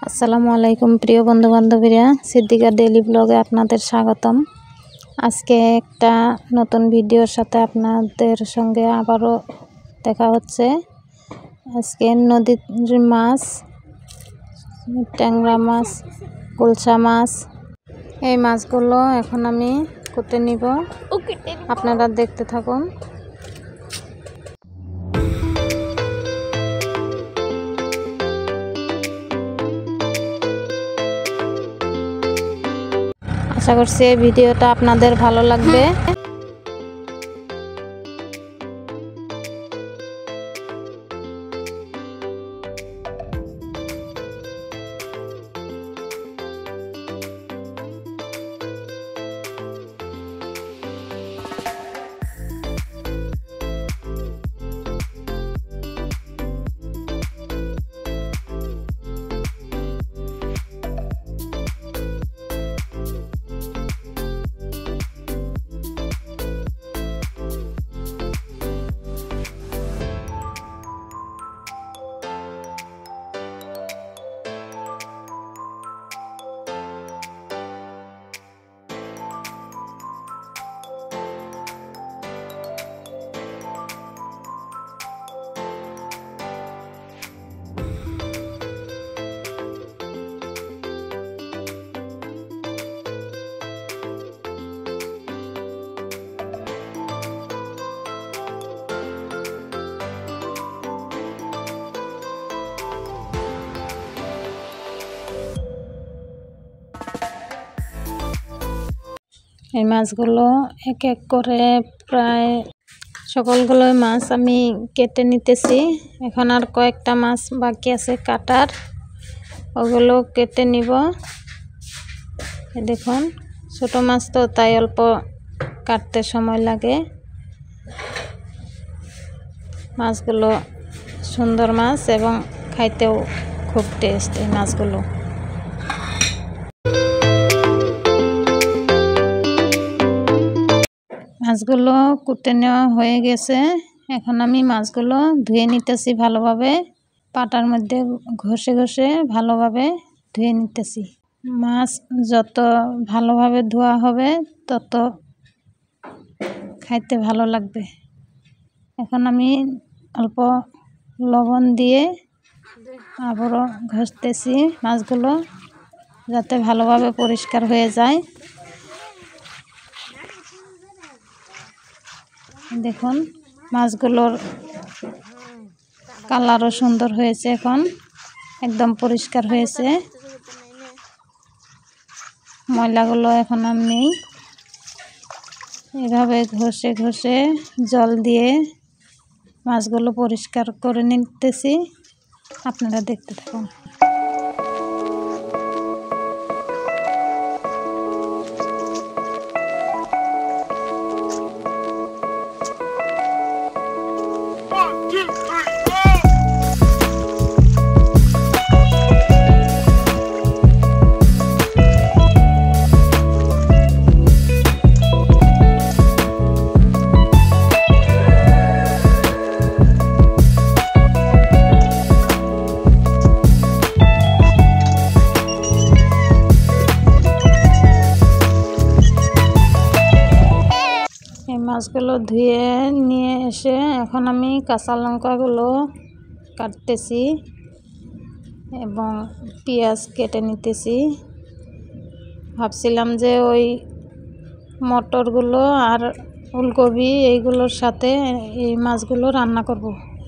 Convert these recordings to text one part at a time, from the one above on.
আসসালামু আলাইকুম প্রিয় বন্ধু বান্ধবীরা, সিদ্দিকা ডেইলি ব্লগে আপনাদের স্বাগতম। আজকে একটা নতুন ভিডিওর সাথে আপনাদের সঙ্গে আবারও দেখা হচ্ছে। আজকে নদীর মাছ, ট্যাংরা মাছ, গুলশা মাছ, এই মাছগুলো এখন আমি কুটে নিব। আপনারা দেখতে থাকুন। আশা করছি এই ভিডিওটা আপনাদের ভালো লাগবে। এই মাছগুলো এক এক করে প্রায় সকলগুলোই মাছ আমি কেটে নিতেছি। এখন আর কয়েকটা মাছ বাকি আছে কাটার, ওগুলো কেটে নিব। দেখুন, ছোট মাছ তো তাই অল্প কাটতে সময় লাগে। মাছগুলো সুন্দর মাছ এবং খাইতেও খুব টেস্ট এই মাছগুলো। মাছগুলো কুটে নেওয়া হয়ে গেছে। এখন আমি মাছগুলো ধুয়ে নিতেছি ভালোভাবে, পাটার মধ্যে ঘষে ঘষে ভালোভাবে ধুয়ে নিতেছি। মাছ যত ভালোভাবে ধোয়া হবে তত খাইতে ভালো লাগবে। এখন আমি অল্প লবণ দিয়ে আবারও ঘষতেছি মাছগুলো, যাতে ভালোভাবে পরিষ্কার হয়ে যায়। দেখুন, মাছগুলোর কালারও সুন্দর হয়েছে, এখন একদম পরিষ্কার হয়েছে। ময়লাগুলো এখন আর নেই। এভাবে ঘষে ঘষে জল দিয়ে মাছগুলো পরিষ্কার করে নিতেছি। আপনারা দেখতে থাকুন। মাছগুলো ধুয়ে নিয়ে এসে এখন আমি কাঁচা লঙ্কাগুলো কাটতেছি এবং পেঁয়াজ কেটে নিতেছি। ভাবছিলাম যে ওই মটরগুলো আর ফুলকপি এইগুলোর সাথে এই মাছগুলো রান্না করব,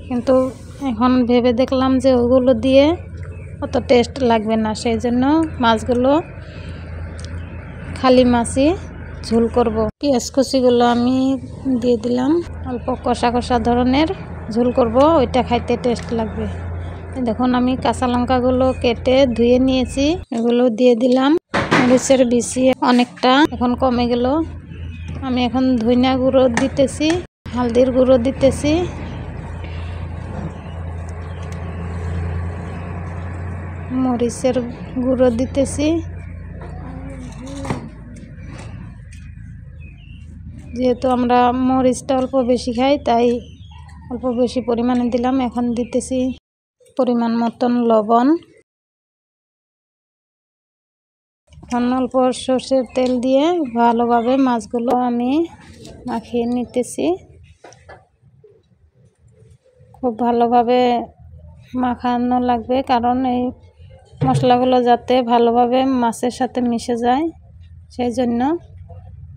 কিন্তু এখন ভেবে দেখলাম যে ওগুলো দিয়ে অত টেস্ট লাগবে না, সেই জন্য মাছগুলো খালি মাছই ঝোল করব। পেঁয়াজ কুচিগুলো আমি দিয়ে দিলাম, অল্প কষা কষা ধরনের ঝোল করব, ওইটা খাইতে টেস্ট লাগবে। দেখুন, আমি কাঁচা লঙ্কাগুলো কেটে ধুয়ে নিয়েছি, এগুলো দিয়ে দিলাম। মরিচের বিচি অনেকটা এখন কমে গেল। আমি এখন ধনিয়া গুঁড়ো দিতেছি, হলদির গুঁড়ো দিতেছি, মরিচের গুঁড়ো দিতেছি। যেহেতু আমরা মরিচটা অল্প বেশি খাই, তাই অল্প বেশি পরিমাণে দিলাম। এখন দিতেছি পরিমাণ মতন লবণ। এখন অল্প সর্ষের তেল দিয়ে ভালোভাবে মাছগুলো আমি মাখিয়ে নিতেছি। খুব ভালোভাবে মাখানো লাগবে, কারণ এই মশলাগুলো যাতে ভালোভাবে মাছের সাথে মিশে যায়, সেই জন্য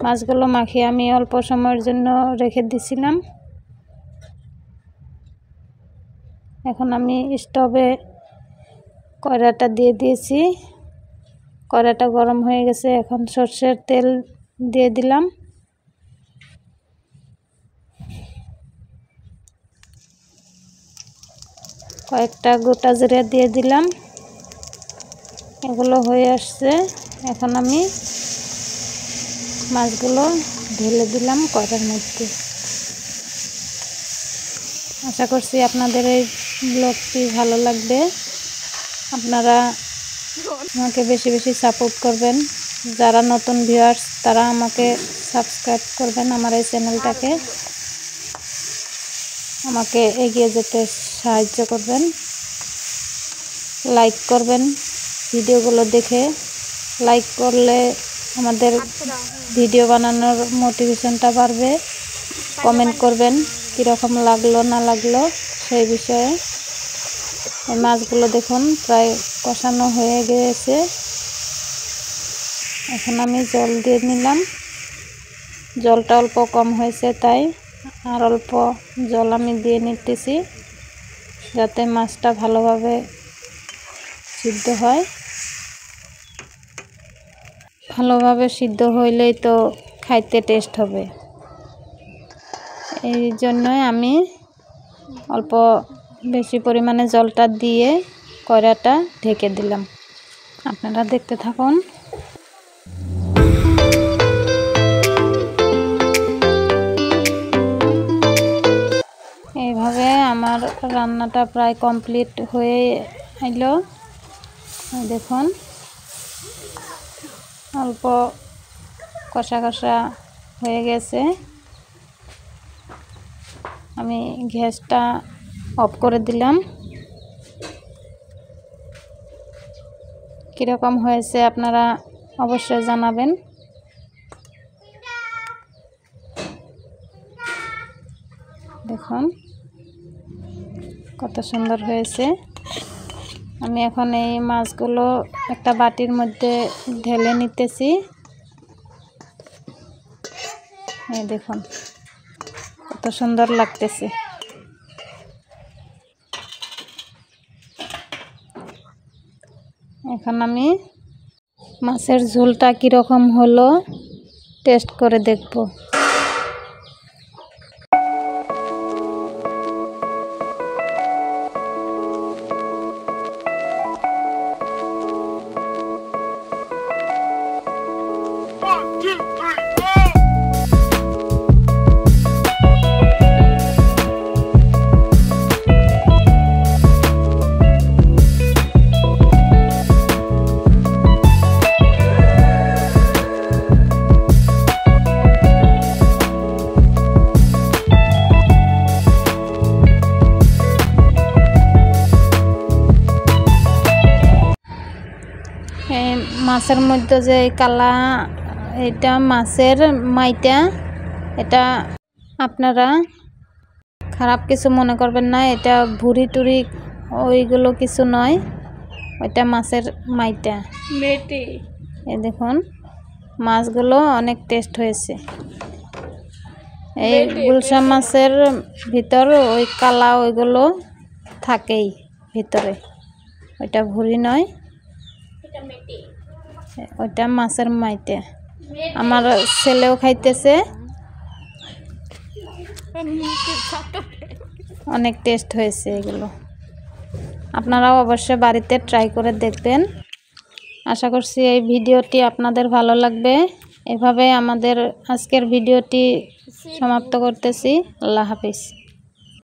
মাছগুলো মাখিয়ে আমি অল্প সময়ের জন্য রেখে দিছিলাম। এখন আমি স্টোভে কড়াইটা দিয়ে দিয়েছি। কড়াইটা গরম হয়ে গেছে, এখন সর্ষের তেল দিয়ে দিলাম। কয়েকটা গোটা জিরা দিয়ে দিলাম। এগুলো হয়ে আসছে, এখন আমি মাছগুলো ঢেলে দিলাম কড়াইয়ের মধ্যে। আশা করছি আপনাদের এই ব্লগটি ভালো লাগবে। আপনারা আমাকে বেশি বেশি সাপোর্ট করবেন। যারা নতুন ভিউয়ার্স তারা আমাকে সাবস্ক্রাইব করবেন, আমার এই চ্যানেলটাকে আমাকে এগিয়ে যেতে সাহায্য করবেন। লাইক করবেন, ভিডিওগুলো দেখে লাইক করলে আমাদের ভিডিও বানানোর মোটিভেশনটা বাড়বে। কমেন্ট করবেন কীরকম লাগলো না লাগলো সেই বিষয়ে। এই মাছগুলো দেখুন প্রায় কষানো হয়ে গিয়েছে। এখন আমি জল দিয়ে নিলাম। জলটা অল্প কম হয়েছে, তাই আর অল্প জল আমি দিয়ে নিতেছি, যাতে মাছটা ভালোভাবে সিদ্ধ হয়। ভালোভাবে সিদ্ধ হইলেই তো খাইতে টেস্ট হবে। এই জন্যই আমি অল্প বেশি পরিমাণে জলটা দিয়ে কড়াইটা ঢেকে দিলাম। আপনারা দেখতে থাকুন। এইভাবে আমার রান্নাটা প্রায় কমপ্লিট হয়ে এলো। দেখুন অল্প কষা কষা হয়ে গেছে। আমি গ্যাসটা অফ করে দিলাম। কীরকম হয়েছে আপনারা অবশ্যই জানাবেন। দেখুন কত সুন্দর হয়েছে। আমি এখন এই মাছগুলো একটা বাটির মধ্যে ঢেলে নিতেছি। এই দেখুন কত সুন্দর লাগতেছে। এখন আমি মাছের ঝোলটা কীরকম হলো টেস্ট করে দেখব। মাছের মধ্যে যে কালা, এটা মাছের মাইটা, এটা আপনারা খারাপ কিছু মনে করবেন না। এটা ভুড়ি টুরি ওইগুলো কিছু নয়, ওইটা মাছের মাইটা। এই দেখুন মাছগুলো অনেক টেস্ট হয়েছে। এই গুলশা মাছের ভিতর ওই কালা ওইগুলো থাকেই ভিতরে, ওইটা ভুড়ি নয়, ওইটা মাছের মাইতে। আমার ছেলেও খাইতেছে, অনেক টেস্ট হয়েছে এগুলো। আপনারাও অবশ্যই বাড়িতে ট্রাই করে দেখবেন। আশা করছি এই ভিডিওটি আপনাদের ভালো লাগবে। এভাবে আমাদের আজকের ভিডিওটি সমাপ্ত করতেছি। আল্লাহ হাফিজ।